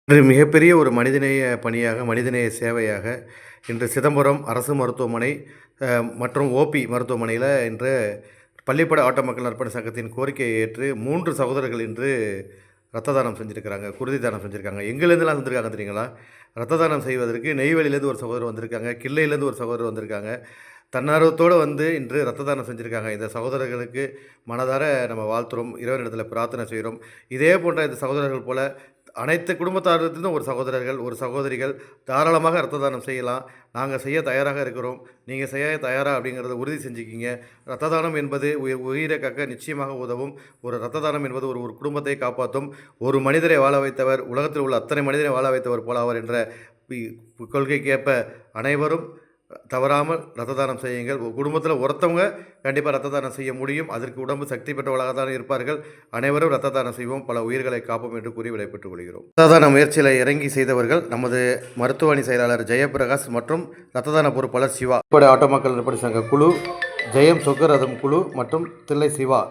இன்று மிகப்பெரிய ஒரு மனிதநேய பணியாக, மனிதநேய சேவையாக இன்று சிதம்பரம் அரசு மருத்துவமனை மற்றும் ஓபி மருத்துவமனையில் இன்று பள்ளிப்படை ஆட்டோ மக்கள் நற்பணி சங்கத்தின் கோரிக்கையை ஏற்று 3 சகோதரர்கள் இன்று ரத்த தானம் செஞ்சுருக்கிறாங்க. குருதி தானம் செஞ்சுருக்காங்க. எங்கேருந்துலாம் வந்திருக்காங்க தெரியுங்களா? ரத்த தானம் செய்வதற்கு நெய்வேலியிலேருந்து ஒரு சகோதரர் வந்திருக்காங்க. கிள்ளையிலேருந்து ஒரு சகோதரர் வந்திருக்காங்க. தன்னார்வத்தோடு வந்து இன்று ரத்த தானம் செஞ்சுருக்காங்க. இந்த சகோதரர்களுக்கு மனதார நம்ம வாழ்த்துறோம். இறைவனிடத்தில் பிரார்த்தனை செய்கிறோம். இதே போன்ற இந்த சகோதரர்கள் போல அனைத்து குடும்பத்தாரிலிருந்தும் ஒரு சகோதரர்கள், ஒரு சகோதரிகள் தாராளமாக ரத்த தானம் செய்யலாம். நாங்கள் செய்ய தயாராக இருக்கிறோம். நீங்கள் செய்ய தயாரா அப்படிங்கிறத உறுதி செஞ்சுக்கிங்க. ரத்த தானம் என்பது உயிரை காக்க நிச்சயமாக உதவும். ஒரு ரத்த தானம் என்பது ஒரு ஒரு குடும்பத்தை காப்பாற்றும். ஒரு மனிதரை வாழ வைத்தவர் உலகத்தில் உள்ள அத்தனை மனிதரை வாழ வைத்தவர் போல அவர் என்ற கொள்கைக்கேற்ப அனைவரும் தவறாமல் ரத்த தானம் செய்யுங்கள். குடும்பத்தில் ஒருத்தவங்க கண்டிப்பாக ரத்த தானம் செய்ய முடியும். அதற்கு உடம்பு சக்தி பெற்றவர்களாக தான் இருப்பார்கள். அனைவரும் ரத்த தானம் செய்வோம், பல உயிர்களை காப்போம் என்று கூறி விடைபெற்றுக் கொள்கிறோம். ரத்த தான முயற்சியில் இறங்கி செய்தவர்கள் நமது மருத்துவ அணி செயலாளர் ஜெயபிரகாஷ் மற்றும் ரத்த தான பொறுப்பாளர் சிவா. ஆட்டோ மக்கள் நற்பணி சங்க குழு, ஜெயம் சொக்கரதம் குழு மற்றும் தில்லை சிவா